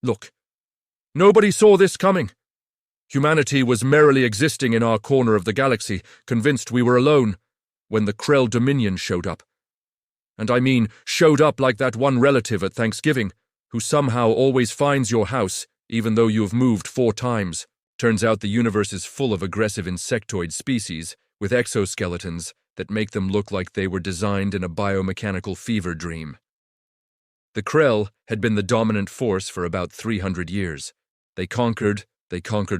Look, nobody saw this coming. Humanity was merrily existing in our corner of the galaxy, convinced we were alone, when the Krell Dominion showed up. And I mean, showed up like that one relative at Thanksgiving, who somehow always finds your house, even though you have moved 4 times. Turns out the universe is full of aggressive insectoid species with exoskeletons that make them look like they were designed in a biomechanical fever dream. The Krell had been the dominant force for about 300 years. They conquered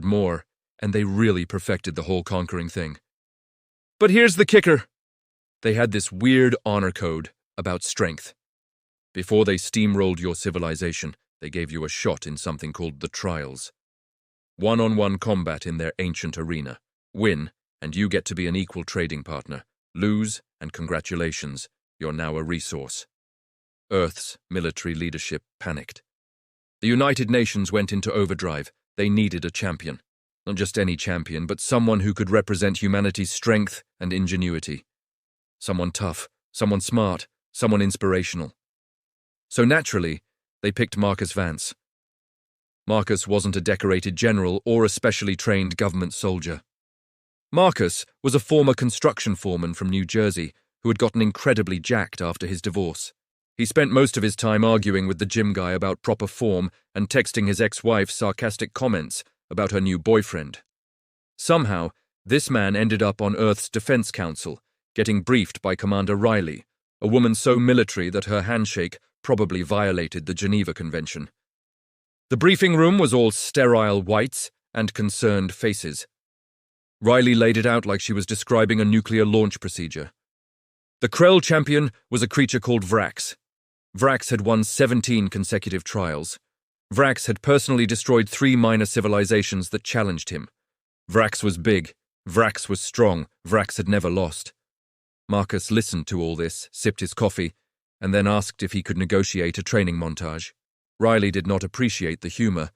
more, and they really perfected the whole conquering thing. But here's the kicker. They had this weird honor code about strength. Before they steamrolled your civilization, they gave you a shot in something called the Trials. One-on-one combat in their ancient arena. Win, and you get to be an equal trading partner. Lose, and congratulations, you're now a resource. Earth's military leadership panicked. The United Nations went into overdrive. They needed a champion. Not just any champion, but someone who could represent humanity's strength and ingenuity. Someone tough, someone smart, someone inspirational. So naturally, they picked Marcus Vance. Marcus wasn't a decorated general or a specially trained government soldier. Marcus was a former construction foreman from New Jersey who had gotten incredibly jacked after his divorce. He spent most of his time arguing with the gym guy about proper form and texting his ex-wife sarcastic comments about her new boyfriend. Somehow, this man ended up on Earth's Defense Council, getting briefed by Commander Riley, a woman so military that her handshake probably violated the Geneva Convention. The briefing room was all sterile whites and concerned faces. Riley laid it out like she was describing a nuclear launch procedure. The Krell champion was a creature called Vrax. Vrax had won 17 consecutive trials. Vrax had personally destroyed 3 minor civilizations that challenged him. Vrax was big. Vrax was strong. Vrax had never lost. Marcus listened to all this, sipped his coffee, and then asked if he could negotiate a training montage. Riley did not appreciate the humor,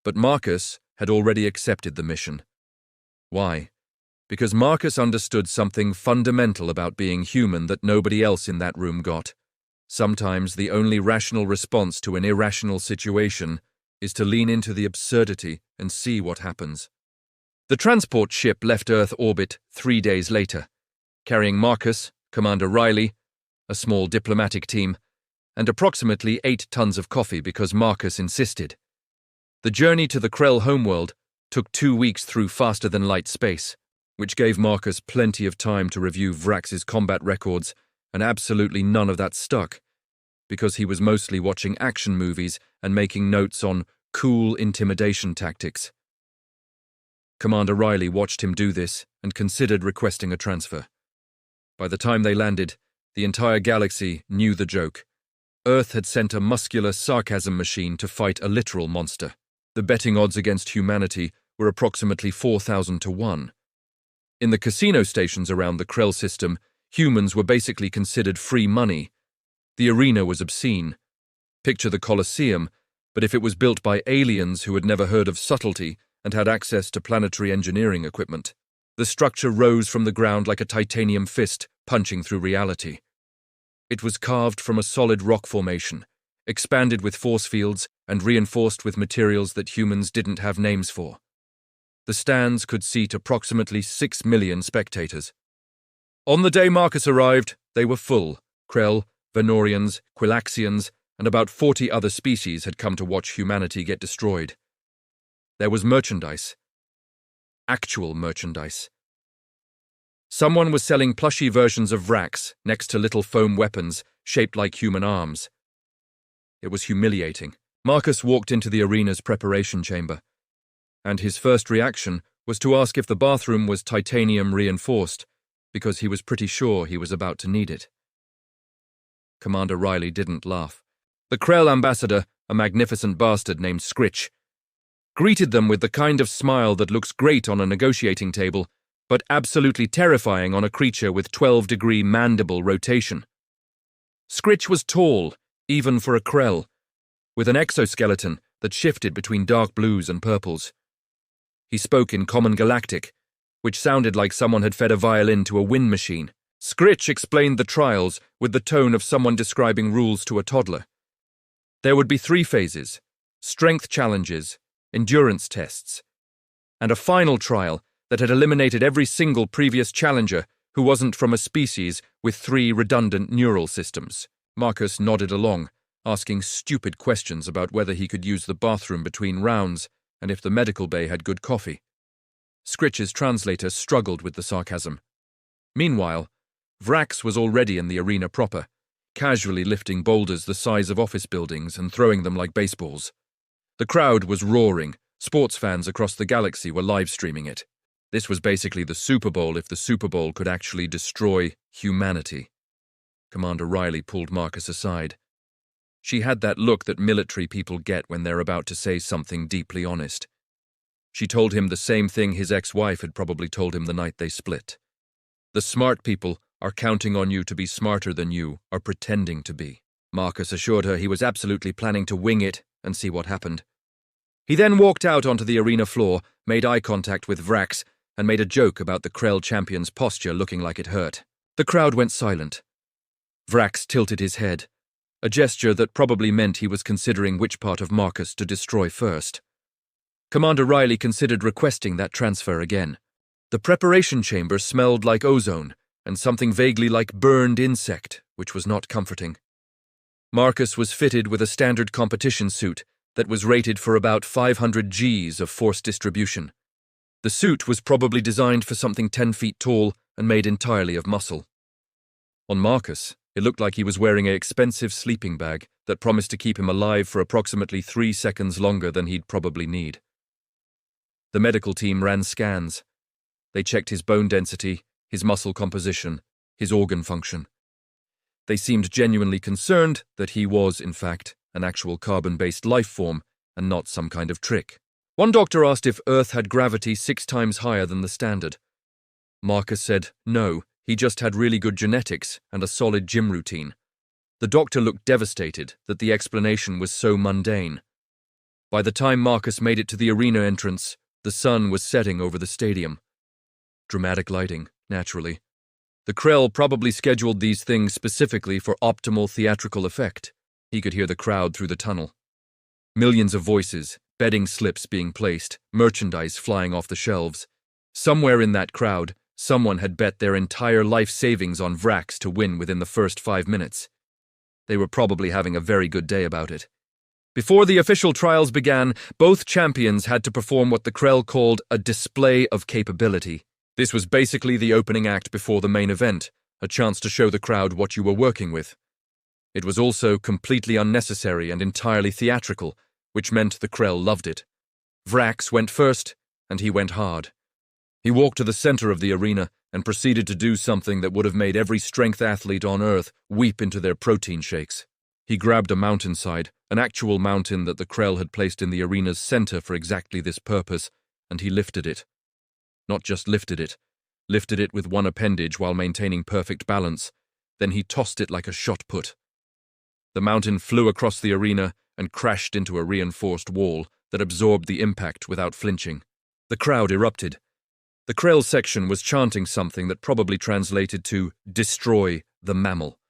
but Marcus had already accepted the mission. Why? Because Marcus understood something fundamental about being human that nobody else in that room got. Sometimes the only rational response to an irrational situation is to lean into the absurdity and see what happens. The transport ship left Earth orbit 3 days later, carrying Marcus, Commander Riley, a small diplomatic team, and approximately 8 tons of coffee because Marcus insisted. The journey to the Krell homeworld took 2 weeks through faster-than-light space, which gave Marcus plenty of time to review Vrax's combat records, and absolutely none of that stuck, because he was mostly watching action movies and making notes on cool intimidation tactics. Commander Riley watched him do this and considered requesting a transfer. By the time they landed, the entire galaxy knew the joke. Earth had sent a muscular sarcasm machine to fight a literal monster. The betting odds against humanity were approximately 4,000 to 1. In the casino stations around the Krell system, humans were basically considered free money. The arena was obscene. Picture the Colosseum, but if it was built by aliens who had never heard of subtlety and had access to planetary engineering equipment. The structure rose from the ground like a titanium fist punching through reality. It was carved from a solid rock formation, expanded with force fields and reinforced with materials that humans didn't have names for. The stands could seat approximately 6 million spectators. On the day Marcus arrived, they were full. Krell, Venorians, Quilaxians, and about 40 other species had come to watch humanity get destroyed. There was merchandise. Actual merchandise. Someone was selling plushy versions of Vrax next to little foam weapons shaped like human arms. It was humiliating. Marcus walked into the arena's preparation chamber, and his first reaction was to ask if the bathroom was titanium reinforced, because he was pretty sure he was about to need it. Commander Riley didn't laugh. The Krell ambassador, a magnificent bastard named Scritch, greeted them with the kind of smile that looks great on a negotiating table, but absolutely terrifying on a creature with 12-degree mandible rotation. Scritch was tall, even for a Krell, with an exoskeleton that shifted between dark blues and purples. He spoke in common Galactic, which sounded like someone had fed a violin to a wind machine. Scritch explained the trials with the tone of someone describing rules to a toddler. There would be 3 phases: strength challenges, endurance tests, and a final trial that had eliminated every single previous challenger who wasn't from a species with 3 redundant neural systems. Marcus nodded along, asking stupid questions about whether he could use the bathroom between rounds and if the medical bay had good coffee. Scritch's translator struggled with the sarcasm. Meanwhile, Vrax was already in the arena proper, casually lifting boulders the size of office buildings and throwing them like baseballs. The crowd was roaring. Sports fans across the galaxy were live-streaming it. This was basically the Super Bowl if the Super Bowl could actually destroy humanity. Commander Riley pulled Marcus aside. She had that look that military people get when they're about to say something deeply honest. She told him the same thing his ex-wife had probably told him the night they split. The smart people are counting on you to be smarter than you are pretending to be. Marcus assured her he was absolutely planning to wing it and see what happened. He then walked out onto the arena floor, made eye contact with Vrax, and made a joke about the Krell champion's posture looking like it hurt. The crowd went silent. Vrax tilted his head, a gesture that probably meant he was considering which part of Marcus to destroy first. Commander Riley considered requesting that transfer again. The preparation chamber smelled like ozone, and something vaguely like burned insect, which was not comforting. Marcus was fitted with a standard competition suit that was rated for about 500 Gs of force distribution. The suit was probably designed for something 10 feet tall and made entirely of muscle. On Marcus, it looked like he was wearing an expensive sleeping bag that promised to keep him alive for approximately 3 seconds longer than he'd probably need. The medical team ran scans. They checked his bone density, his muscle composition, his organ function. They seemed genuinely concerned that he was, in fact, an actual carbon-based life form and not some kind of trick. One doctor asked if Earth had gravity 6 times higher than the standard. Marcus said no, he just had really good genetics and a solid gym routine. The doctor looked devastated that the explanation was so mundane. By the time Marcus made it to the arena entrance, the sun was setting over the stadium. Dramatic lighting, naturally. The Krell probably scheduled these things specifically for optimal theatrical effect. He could hear the crowd through the tunnel. Millions of voices, betting slips being placed, merchandise flying off the shelves. Somewhere in that crowd, someone had bet their entire life savings on Vrax to win within the first 5 minutes. They were probably having a very good day about it. Before the official trials began, both champions had to perform what the Krell called a display of capability. This was basically the opening act before the main event, a chance to show the crowd what you were working with. It was also completely unnecessary and entirely theatrical, which meant the Krell loved it. Vrax went first, and he went hard. He walked to the center of the arena and proceeded to do something that would have made every strength athlete on Earth weep into their protein shakes. He grabbed a mountainside, an actual mountain that the Krell had placed in the arena's center for exactly this purpose, and he lifted it. Not just lifted it with one appendage while maintaining perfect balance, then he tossed it like a shot put. The mountain flew across the arena and crashed into a reinforced wall that absorbed the impact without flinching. The crowd erupted. The Krell section was chanting something that probably translated to "destroy the mammal."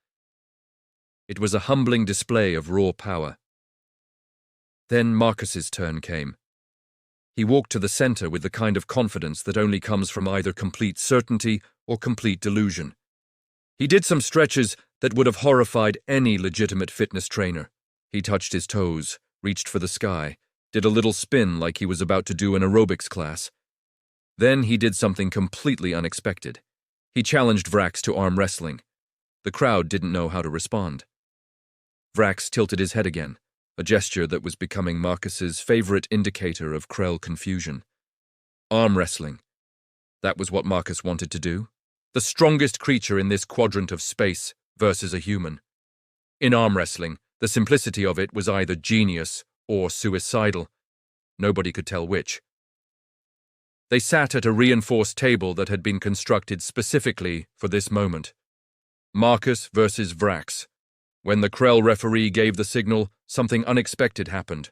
It was a humbling display of raw power. Then Marcus's turn came. He walked to the center with the kind of confidence that only comes from either complete certainty or complete delusion. He did some stretches that would have horrified any legitimate fitness trainer. He touched his toes, reached for the sky, did a little spin like he was about to do an aerobics class. Then he did something completely unexpected. He challenged Vrax to arm wrestling. The crowd didn't know how to respond. Vrax tilted his head again, a gesture that was becoming Marcus's favorite indicator of Krell confusion. Arm wrestling. That was what Marcus wanted to do. The strongest creature in this quadrant of space versus a human. In arm wrestling, the simplicity of it was either genius or suicidal. Nobody could tell which. They sat at a reinforced table that had been constructed specifically for this moment. Marcus versus Vrax. When the Krell referee gave the signal, something unexpected happened.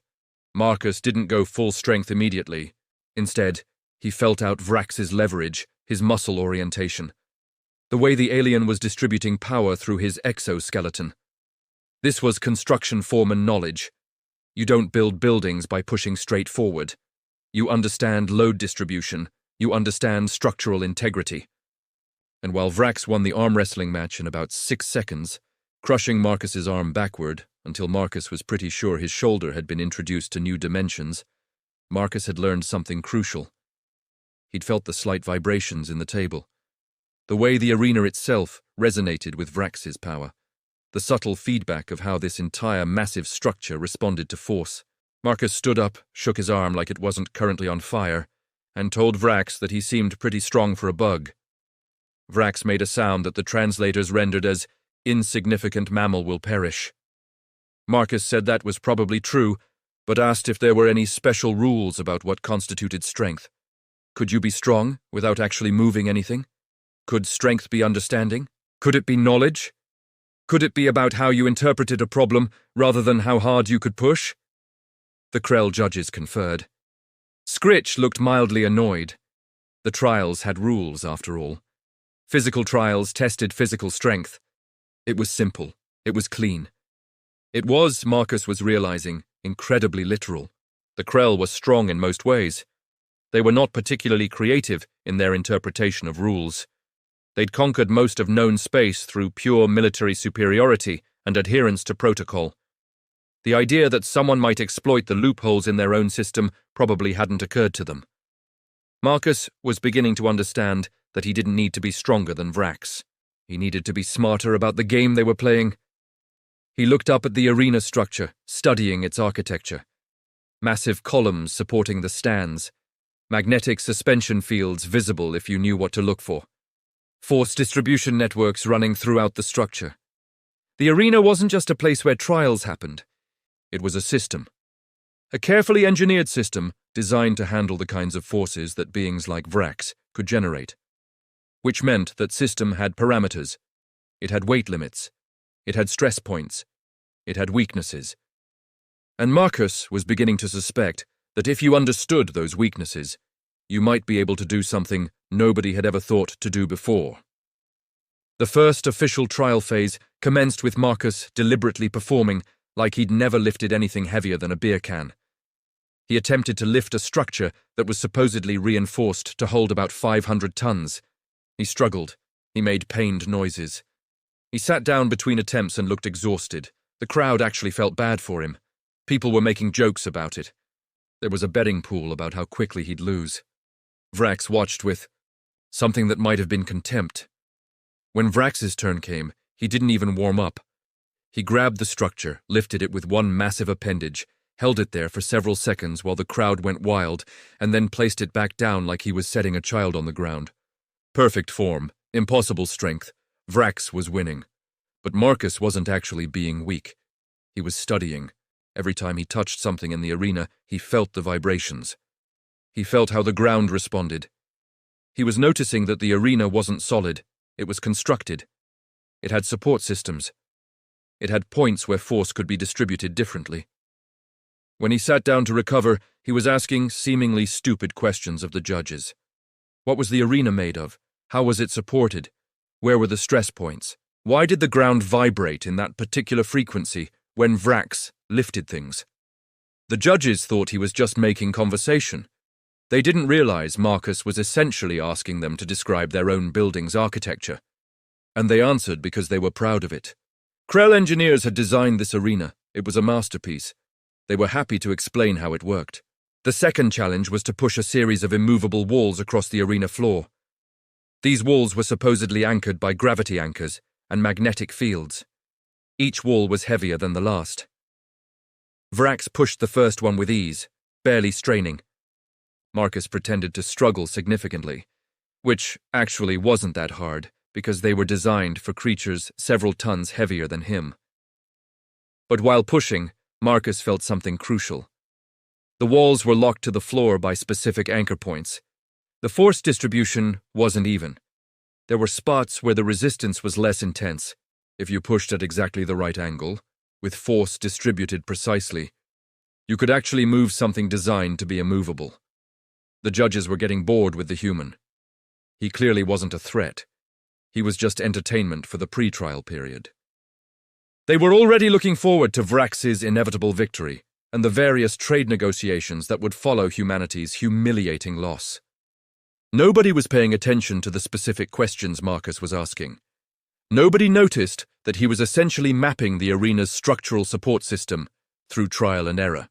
Marcus didn't go full strength immediately. Instead, he felt out Vrax's leverage, his muscle orientation. The way the alien was distributing power through his exoskeleton. This was construction foreman knowledge. You don't build buildings by pushing straight forward. You understand load distribution. You understand structural integrity. And while Vrax won the arm wrestling match in about 6 seconds, crushing Marcus's arm backward until Marcus was pretty sure his shoulder had been introduced to new dimensions, Marcus had learned something crucial. He'd felt the slight vibrations in the table. The way the arena itself resonated with Vrax's power. The subtle feedback of how this entire massive structure responded to force. Marcus stood up, shook his arm like it wasn't currently on fire, and told Vrax that he seemed pretty strong for a bug. Vrax made a sound that the translators rendered as, "Insignificant mammal will perish." Marcus said that was probably true, but asked if there were any special rules about what constituted strength. Could you be strong without actually moving anything? Could strength be understanding? Could it be knowledge? Could it be about how you interpreted a problem rather than how hard you could push? The Krell judges conferred. Scritch looked mildly annoyed. The trials had rules, after all. Physical trials tested physical strength. It was simple. It was clean. It was, Marcus was realizing, incredibly literal. The Krell were strong in most ways. They were not particularly creative in their interpretation of rules. They'd conquered most of known space through pure military superiority and adherence to protocol. The idea that someone might exploit the loopholes in their own system probably hadn't occurred to them. Marcus was beginning to understand that he didn't need to be stronger than Vrax. He needed to be smarter about the game they were playing. He looked up at the arena structure, studying its architecture. Massive columns supporting the stands. Magnetic suspension fields visible if you knew what to look for. Force distribution networks running throughout the structure. The arena wasn't just a place where trials happened. It was a system. A carefully engineered system designed to handle the kinds of forces that beings like Vrax could generate. Which meant that system had parameters. It had weight limits. It had stress points. It had weaknesses. And Marcus was beginning to suspect that if you understood those weaknesses, you might be able to do something nobody had ever thought to do before. The first official trial phase commenced with Marcus deliberately performing like he'd never lifted anything heavier than a beer can. He attempted to lift a structure that was supposedly reinforced to hold about 500 tons. He struggled. He made pained noises. He sat down between attempts and looked exhausted. The crowd actually felt bad for him. People were making jokes about it. There was a betting pool about how quickly he'd lose. Vrax watched with something that might have been contempt. When Vrax's turn came, he didn't even warm up. He grabbed the structure, lifted it with one massive appendage, held it there for several seconds while the crowd went wild, and then placed it back down like he was setting a child on the ground. Perfect form, impossible strength. Vrax was winning. But Marcus wasn't actually being weak. He was studying. Every time he touched something in the arena, he felt the vibrations. He felt how the ground responded. He was noticing that the arena wasn't solid. It was constructed. It had support systems. It had points where force could be distributed differently. When he sat down to recover, he was asking seemingly stupid questions of the judges. What was the arena made of? How was it supported? Where were the stress points? Why did the ground vibrate in that particular frequency when Vrax lifted things? The judges thought he was just making conversation. They didn't realize Marcus was essentially asking them to describe their own building's architecture. And they answered because they were proud of it. Krell engineers had designed this arena. It was a masterpiece. They were happy to explain how it worked. The second challenge was to push a series of immovable walls across the arena floor. These walls were supposedly anchored by gravity anchors and magnetic fields. Each wall was heavier than the last. Vrax pushed the first one with ease, barely straining. Marcus pretended to struggle significantly, which actually wasn't that hard because they were designed for creatures several tons heavier than him. But while pushing, Marcus felt something crucial. The walls were locked to the floor by specific anchor points. The force distribution wasn't even. There were spots where the resistance was less intense, if you pushed at exactly the right angle, with force distributed precisely. You could actually move something designed to be immovable. The judges were getting bored with the human. He clearly wasn't a threat. He was just entertainment for the pre-trial period. They were already looking forward to Vrax's inevitable victory, and the various trade negotiations that would follow humanity's humiliating loss. Nobody was paying attention to the specific questions Marcus was asking. Nobody noticed that he was essentially mapping the arena's structural support system through trial and error.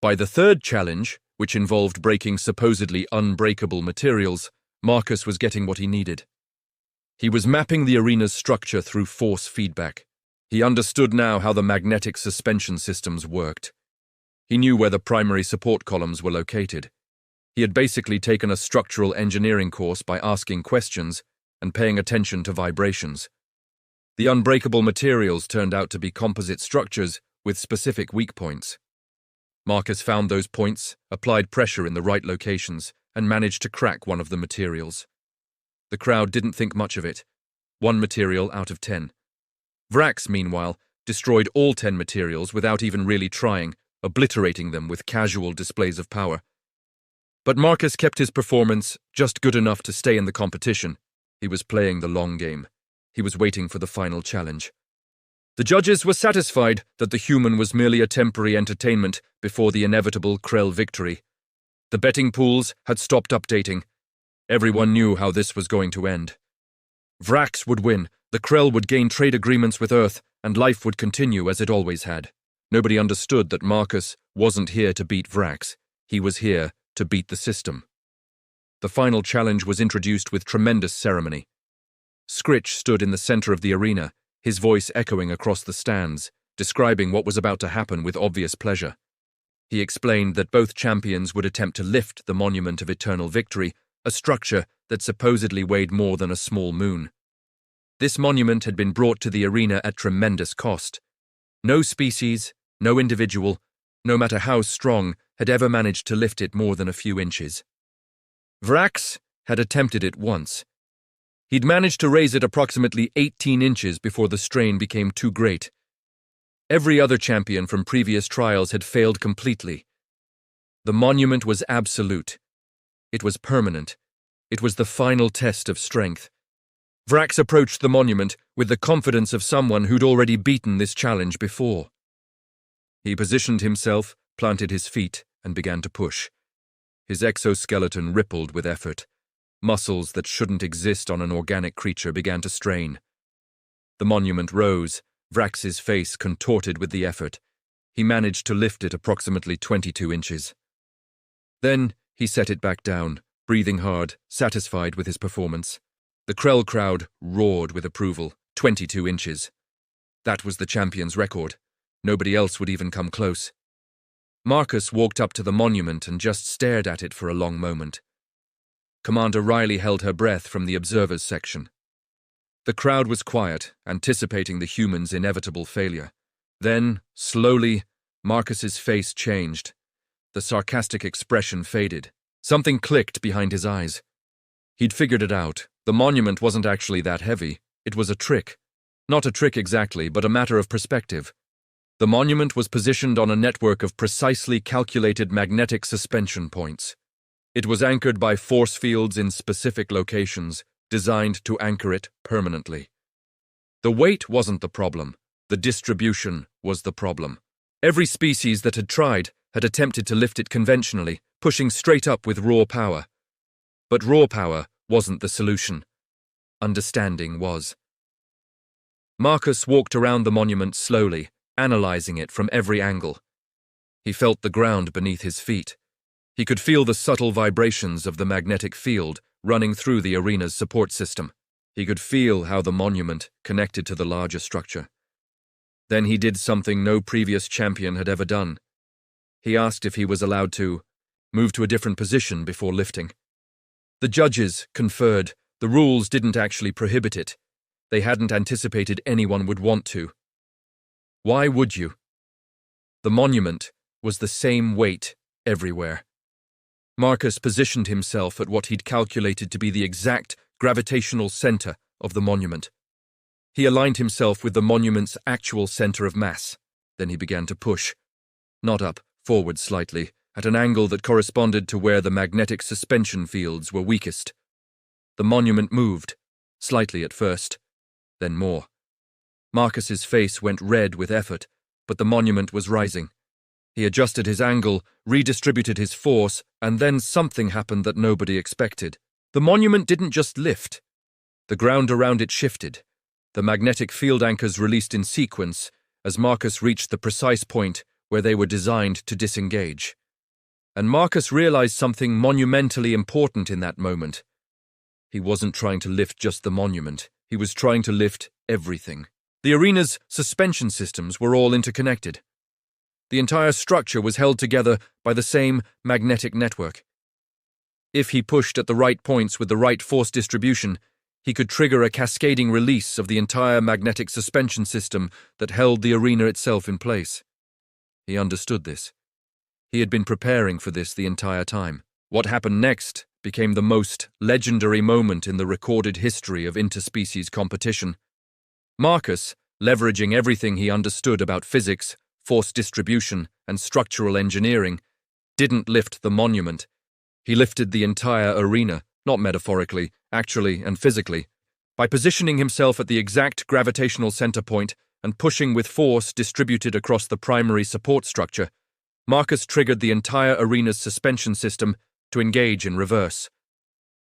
By the third challenge, which involved breaking supposedly unbreakable materials, Marcus was getting what he needed. He was mapping the arena's structure through force feedback. He understood now how the magnetic suspension systems worked. He knew where the primary support columns were located. He had basically taken a structural engineering course by asking questions and paying attention to vibrations. The unbreakable materials turned out to be composite structures with specific weak points. Marcus found those points, applied pressure in the right locations, and managed to crack one of the materials. The crowd didn't think much of it. 1 material out of 10. Vrax, meanwhile, destroyed all 10 materials without even really trying, obliterating them with casual displays of power. But Marcus kept his performance just good enough to stay in the competition. He was playing the long game. He was waiting for the final challenge. The judges were satisfied that the human was merely a temporary entertainment before the inevitable Krell victory. The betting pools had stopped updating. Everyone knew how this was going to end. Vrax would win, the Krell would gain trade agreements with Earth, and life would continue as it always had. Nobody understood that Marcus wasn't here to beat Vrax. He was here to beat the system. The final challenge was introduced with tremendous ceremony. Scritch stood in the center of the arena, his voice echoing across the stands, describing what was about to happen with obvious pleasure. He explained that both champions would attempt to lift the Monument of Eternal Victory, a structure that supposedly weighed more than a small moon. This monument had been brought to the arena at tremendous cost. No species, no individual, no matter how strong, had ever managed to lift it more than a few inches. Vrax had attempted it once. He'd managed to raise it approximately 18 inches before the strain became too great. Every other champion from previous trials had failed completely. The monument was absolute. It was permanent. It was the final test of strength. Vrax approached the monument with the confidence of someone who'd already beaten this challenge before. He positioned himself, planted his feet, and began to push. His exoskeleton rippled with effort. Muscles that shouldn't exist on an organic creature began to strain. The monument rose, Vrax's face contorted with the effort. He managed to lift it approximately 22 inches. Then he set it back down, breathing hard, satisfied with his performance. The Krell crowd roared with approval. 22 inches. That was the champion's record. Nobody else would even come close. Marcus walked up to the monument and just stared at it for a long moment. Commander Riley held her breath from the observers section. The crowd was quiet, anticipating the human's inevitable failure. Then, slowly, Marcus's face changed. The sarcastic expression faded. Something clicked behind his eyes. He'd figured it out. The monument wasn't actually that heavy. It was a trick. Not a trick exactly, but a matter of perspective. The monument was positioned on a network of precisely calculated magnetic suspension points. It was anchored by force fields in specific locations, designed to anchor it permanently. The weight wasn't the problem. The distribution was the problem. Every species that had tried had attempted to lift it conventionally, pushing straight up with raw power. But raw power wasn't the solution. Understanding was. Marcus walked around the monument slowly, analyzing it from every angle. He felt the ground beneath his feet. He could feel the subtle vibrations of the magnetic field running through the arena's support system. He could feel how the monument connected to the larger structure. Then he did something no previous champion had ever done. He asked if he was allowed to move to a different position before lifting. The judges conferred. The rules didn't actually prohibit it. They hadn't anticipated anyone would want to. Why would you? The monument was the same weight everywhere. Marcus positioned himself at what he'd calculated to be the exact gravitational center of the monument. He aligned himself with the monument's actual center of mass. Then he began to push. Not up, forward slightly, at an angle that corresponded to where the magnetic suspension fields were weakest. The monument moved, slightly at first, then more. Marcus's face went red with effort, but the monument was rising. He adjusted his angle, redistributed his force, and then something happened that nobody expected. The monument didn't just lift. The ground around it shifted. The magnetic field anchors released in sequence as Marcus reached the precise point where they were designed to disengage. And Marcus realized something monumentally important in that moment. He wasn't trying to lift just the monument. He was trying to lift everything. The arena's suspension systems were all interconnected. The entire structure was held together by the same magnetic network. If he pushed at the right points with the right force distribution, he could trigger a cascading release of the entire magnetic suspension system that held the arena itself in place. He understood this. He had been preparing for this the entire time. What happened next became the most legendary moment in the recorded history of interspecies competition. Marcus, leveraging everything he understood about physics, force distribution, and structural engineering, didn't lift the monument. He lifted the entire arena, not metaphorically, actually and physically. By positioning himself at the exact gravitational center point and pushing with force distributed across the primary support structure, Marcus triggered the entire arena's suspension system to engage in reverse.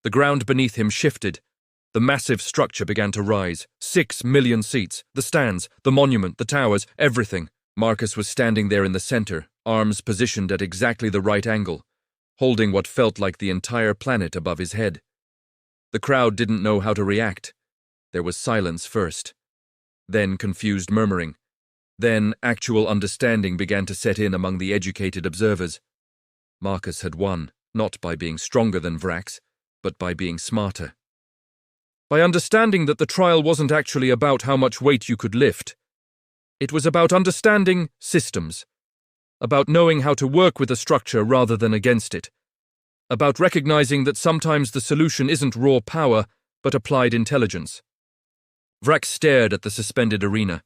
The ground beneath him shifted. The massive structure began to rise. 6 million seats, the stands, the monument, the towers, everything. Marcus was standing there in the center, arms positioned at exactly the right angle, holding what felt like the entire planet above his head. The crowd didn't know how to react. There was silence first, then confused murmuring. Then actual understanding began to set in among the educated observers. Marcus had won, not by being stronger than Vrax, but by being smarter. By understanding that the trial wasn't actually about how much weight you could lift. It was about understanding systems, about knowing how to work with a structure rather than against it, about recognizing that sometimes the solution isn't raw power, but applied intelligence. Vrax stared at the suspended arena.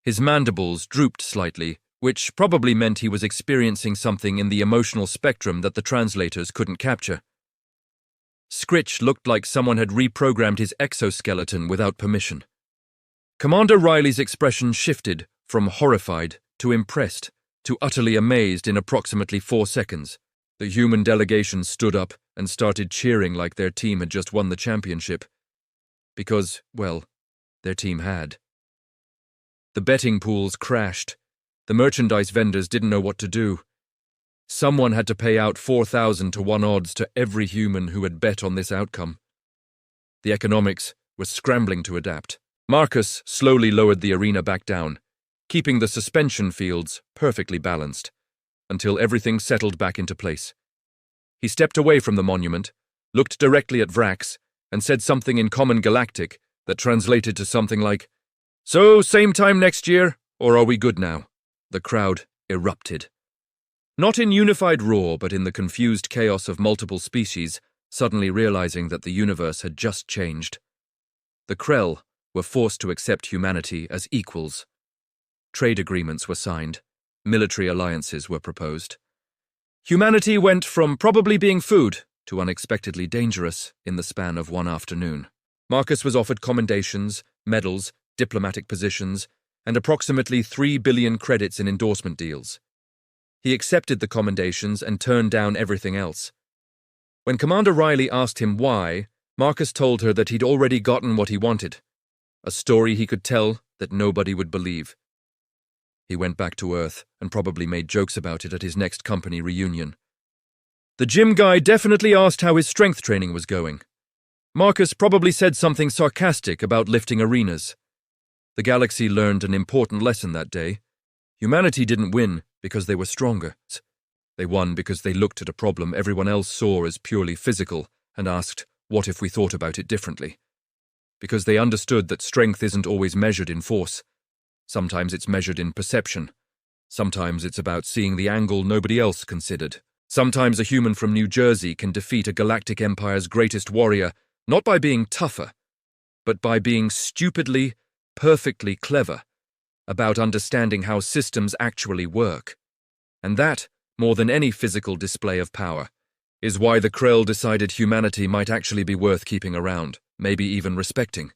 His mandibles drooped slightly, which probably meant he was experiencing something in the emotional spectrum that the translators couldn't capture. Scritch looked like someone had reprogrammed his exoskeleton without permission. Commander Riley's expression shifted from horrified to impressed to utterly amazed in approximately 4 seconds. The human delegation stood up and started cheering like their team had just won the championship. Because, well, their team had. The betting pools crashed. The merchandise vendors didn't know what to do. Someone had to pay out 4,000 to 1 odds to every human who had bet on this outcome. The economics were scrambling to adapt. Marcus slowly lowered the arena back down, keeping the suspension fields perfectly balanced, until everything settled back into place. He stepped away from the monument, looked directly at Vrax, and said something in common Galactic that translated to something like, "So, same time next year, or are we good now?" The crowd erupted. Not in unified roar, but in the confused chaos of multiple species, suddenly realizing that the universe had just changed. The Krell were forced to accept humanity as equals. Trade agreements were signed. Military alliances were proposed. Humanity went from probably being food to unexpectedly dangerous in the span of 1 afternoon. Marcus was offered commendations, medals, diplomatic positions, and approximately 3 billion credits in endorsement deals. He accepted the commendations and turned down everything else. When Commander Riley asked him why, Marcus told her that he'd already gotten what he wanted. A story he could tell that nobody would believe. He went back to Earth and probably made jokes about it at his next company reunion. The gym guy definitely asked how his strength training was going. Marcus probably said something sarcastic about lifting arenas. The galaxy learned an important lesson that day. Humanity didn't win because they were stronger. They won because they looked at a problem everyone else saw as purely physical and asked, what if we thought about it differently? Because they understood that strength isn't always measured in force. Sometimes it's measured in perception. Sometimes it's about seeing the angle nobody else considered. Sometimes a human from New Jersey can defeat a galactic empire's greatest warrior not by being tougher, but by being stupidly, perfectly clever about understanding how systems actually work. And that, more than any physical display of power, is why the Krell decided humanity might actually be worth keeping around, maybe even respecting.